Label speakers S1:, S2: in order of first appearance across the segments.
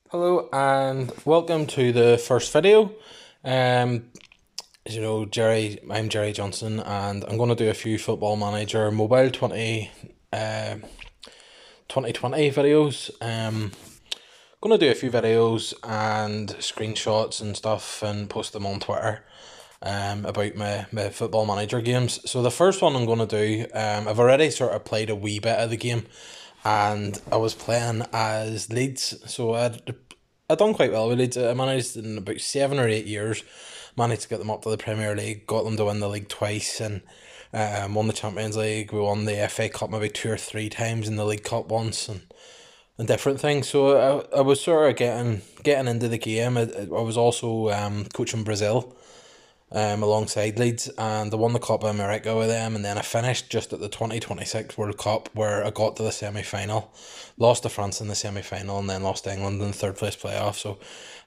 S1: Hello and welcome to the first video. Um, as you know, I'm Jerry Johnson, and I'm going to do a few Football Manager Mobile 2020 videos. Going to do a few videos and screenshots and stuff and post them on Twitter about my Football Manager games. So the first one I'm going to do, I've already sort of played a wee bit of the game, and I was playing as Leeds, so I'd done quite well with Leeds. I managed in about 7 or 8 years, managed to get them up to the Premier League, got them to win the league twice, and won the Champions League. We won the FA Cup maybe 2 or 3 times, in the League Cup once, and different things. So I was sort of getting into the game. I was also coaching Brazil alongside Leeds, and I won the Copa America with them, and then I finished just at the 2026 World Cup, where I got to the semi-final, lost to France in the semi-final, and then lost to England in the third place playoff. So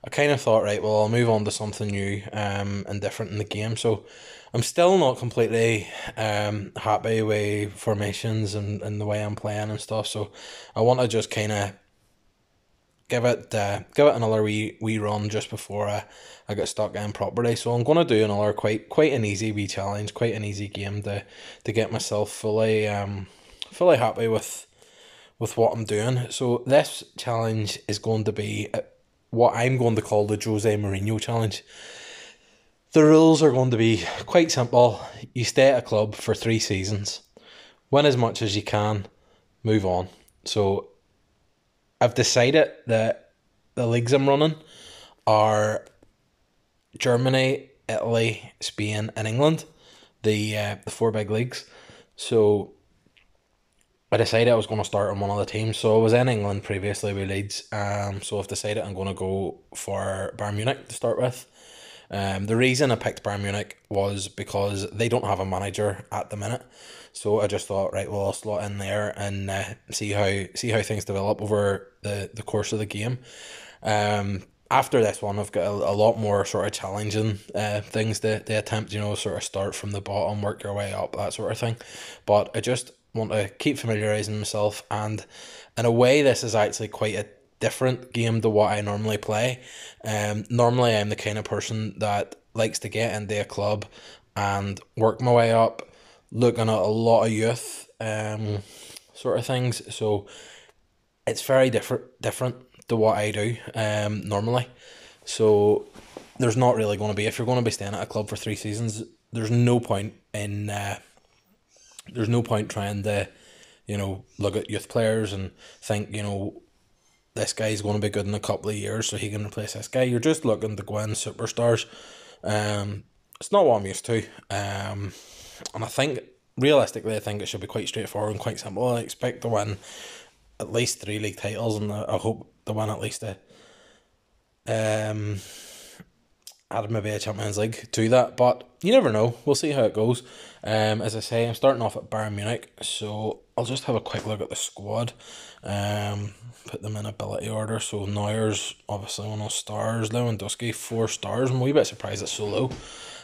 S1: I kind of thought, right, well, I'll move on to something new and different in the game. So I'm still not completely happy with formations and the way I'm playing and stuff, so I want to just kind of give it another wee run just before I get stuck in properly. So I'm gonna do another quite an easy wee challenge, quite an easy game to get myself fully happy with what I'm doing. So this challenge is going to be what I'm going to call the Jose Mourinho challenge. The rules are going to be quite simple. You stay at a club for 3 seasons, win as much as you can, move on. So I've decided that the leagues I'm running are Germany, Italy, Spain, and England, the four big leagues. So I decided I was going to start on one of the teams. So I was in England previously with Leeds. So I've decided I'm going to go for Bayern Munich to start with. The reason I picked Bayern Munich was because they don't have a manager at the minute. So I just thought, right, well, I'll slot in there and see how things develop over the course of the game. After this one, I've got a lot more sort of challenging things to attempt, sort of start from the bottom, work your way up, that sort of thing. But I just want to keep familiarising myself, and in a way, this is actually quite a different game to what I normally play. Normally, I'm the kind of person that likes to get into a club and work my way up, looking at a lot of youth sort of things. So it's very different to what I do normally. So there's not really going to be, if you're going to be staying at a club for 3 seasons, there's no point trying to look at youth players and think this guy's going to be good in a couple of years so he can replace this guy. You're just looking to go in superstars. It's not what I'm used to. And I think, realistically, I think it should be quite straightforward and quite simple. I expect to win at least 3 league titles, and I hope to win at least add maybe a Champions League to that, but you never know. We'll see how it goes. As I say, I'm starting off at Bayern Munich, so I'll just have a quick look at the squad. Put them in ability order. So Neuer's obviously one of those stars. Lewandowski 4 stars. I'm a wee bit surprised it's so low.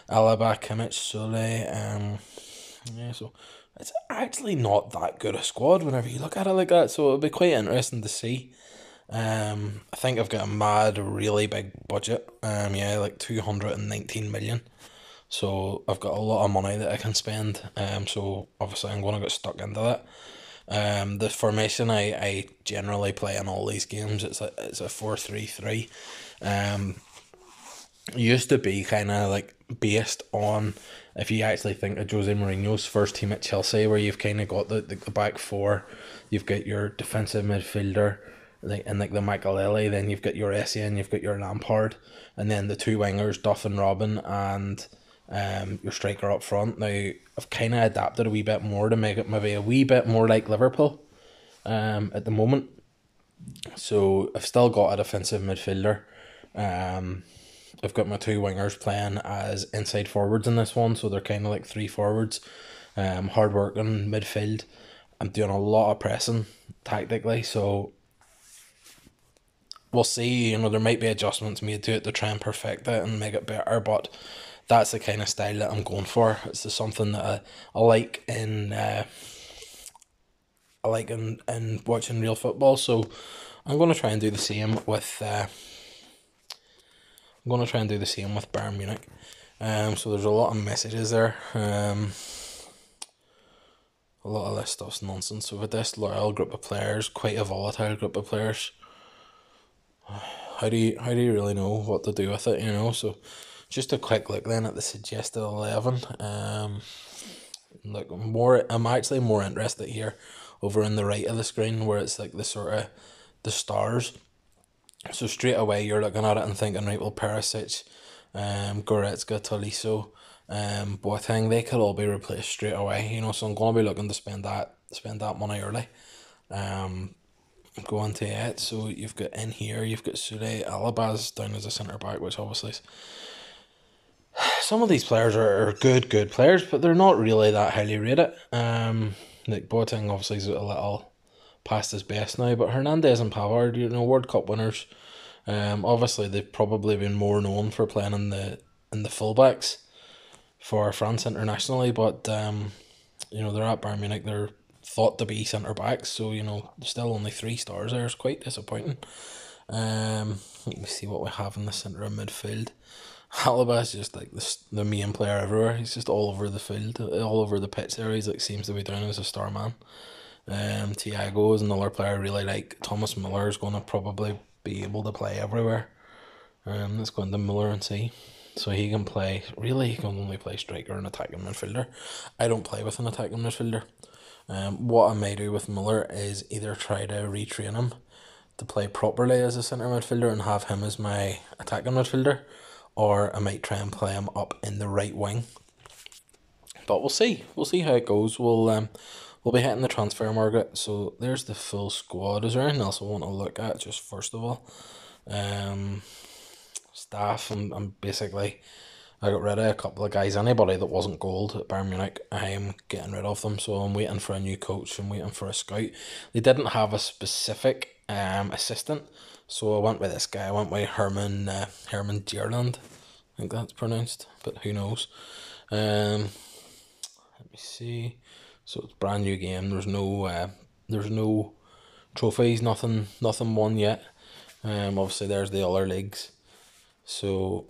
S1: Alaba, Kimmich, Sule. Yeah, so it's actually not that good a squad whenever you look at it like that. So it'll be quite interesting to see. I think I've got a mad, really big budget. Yeah, like 219 million. So I've got a lot of money that I can spend. So obviously I'm gonna get stuck into that. The formation I generally play in all these games, it's a 4-3-3. Used to be kind of like based on, if you actually think of Jose Mourinho's first team at Chelsea, where you've kind of got the back four, you've got your defensive midfielder, and like the Makelele, then you've got your Essien, you've got your Lampard, and then the 2 wingers, Duff and Robin, and your striker up front. Now I've kind of adapted a wee bit more to make it maybe a wee bit more like Liverpool at the moment. So I've still got a defensive midfielder. I've got my 2 wingers playing as inside forwards in this one, so they're kind of like 3 forwards. Hard working midfield. I'm doing a lot of pressing tactically, so we'll see. There might be adjustments made to it to try and perfect it and make it better, but that's the kind of style that I'm going for. It's just something that I like in watching real football. So I'm going to try and do the same with Bayern Munich. So there's a lot of messages there. A lot of this stuff's nonsense. So with this loyal group of players, quite a volatile group of players, how do you really know what to do with it? So just a quick look then at the suggested 11. Look, I'm actually more interested here over in the right of the screen where it's like the sort of the stars. So straight away you're looking at it and thinking, right, well, Perisic, Goretzka, Tolisso, Boateng, they could all be replaced straight away. So I'm gonna be looking to spend that money early. Go on to it. So you've got in here, you've got Sule Alabaz down as a centre back, which obviously is, some of these players are good players, but they're not really that highly rated. Like Boateng obviously is a little past his best now, but Hernandez and Pavard, World Cup winners. Obviously they've probably been more known for playing in the fullbacks for France internationally, but they're at Bayern Munich. They're thought to be centre backs, so still only 3 stars there. It's quite disappointing. Let me see what we have in the centre of midfield. Alaba is just like the main player everywhere. He's just all over the field, all over the pitch there. He's seems to be down as a star man. Thiago is another player I really like. Thomas Müller is going to probably be able to play everywhere. Let's go into Müller and see. So he can play, really he can only play striker and attacking midfielder. I don't play with an attacking midfielder. What I may do with Müller is either try to retrain him to play properly as a centre midfielder and have him as my attacking midfielder, or I might try and play him up in the right wing. But we'll see how it goes. We'll be hitting the transfer market. So there's the full squad. Is there anything else I want to look at? Just first of all, staff. I'm basically, I got rid of a couple of guys. Anybody that wasn't gold at Bayern Munich, I'm getting rid of them. So I'm waiting for a new coach. I'm waiting for a scout. They didn't have a specific assistant, so I went with this guy. I went with Herman Dierland. I think that's pronounced, but who knows. Let me see. So it's a brand new game. There's no trophies. Nothing won yet. Obviously there's the other leagues. So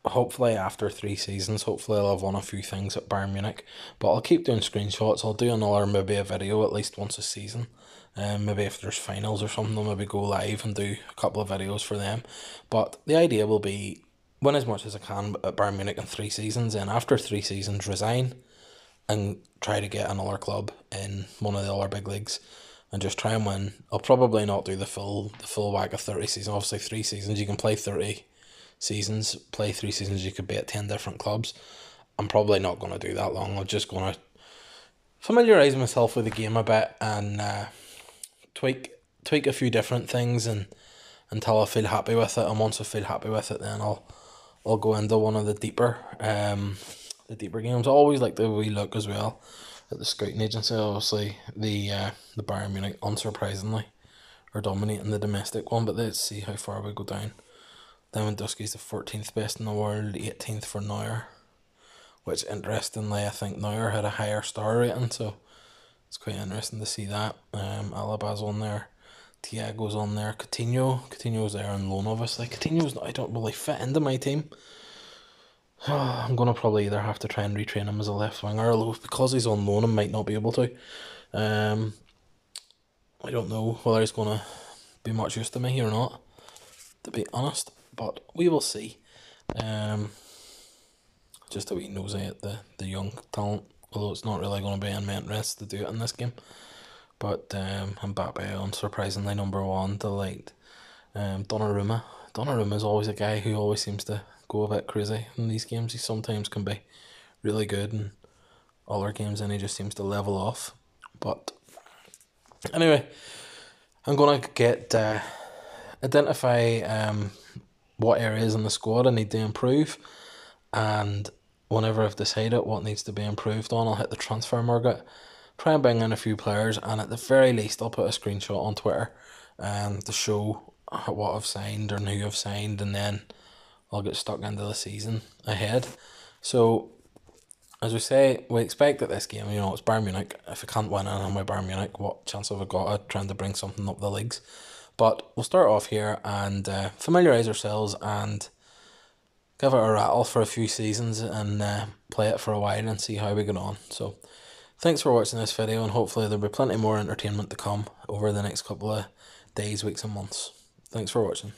S1: hopefully after 3 seasons, hopefully I'll have won a few things at Bayern Munich. But I'll keep doing screenshots. I'll do maybe a video at least once a season. Maybe if there's finals or something, I'll maybe go live and do a couple of videos for them. But the idea will be win as much as I can at Bayern Munich in 3 seasons, and after 3 seasons resign and try to get another club in one of the other big leagues and just try and win. I'll probably not do the full whack of 30 seasons. Obviously 3 seasons you can play 30 seasons, play 3 seasons you could be at 10 different clubs. I'm probably not going to do that long. I'm just going to familiarise myself with the game a bit and tweak a few different things and until I feel happy with it. And once I feel happy with it, then I'll go into one of the deeper games. I always like the wee look as well at the scouting agency. Obviously the Bayern Munich, unsurprisingly, are dominating the domestic one, but let's see how far we go down. Lewandowski's the 14th best in the world, 18th for Neuer, which interestingly I think Neuer had a higher star rating, so it's quite interesting to see that. Alaba's on there, Thiago's on there, Coutinho's there on loan obviously. I don't really fit into my team. I'm going to probably either have to try and retrain him as a left winger, although because he's on loan I might not be able to. I don't know whether he's going to be much use to me or not, to be honest, but we will see. Just a wee nosy at the young talent, although it's not really going to be in my interest to do it in this game. But Mbappe, unsurprisingly, number 1, delight. Donnarumma is always a guy who always seems to go a bit crazy in these games. He sometimes can be really good, and other games then he just seems to level off. But anyway, I'm gonna identify what areas in the squad I need to improve, and whenever I've decided what needs to be improved on, I'll hit the transfer market, try and bring in a few players, and at the very least I'll put a screenshot on Twitter to show what I've signed and who I've signed, and then I'll get stuck into the season ahead. So as we say, we expect that this game, it's Bayern Munich. If we can't win and with Bayern Munich, what chance have we got of trying to bring something up the leagues? But we'll start off here and familiarise ourselves and give it a rattle for a few seasons and play it for a while and see how we get on. So thanks for watching this video, and hopefully there'll be plenty more entertainment to come over the next couple of days, weeks and months. Thanks for watching.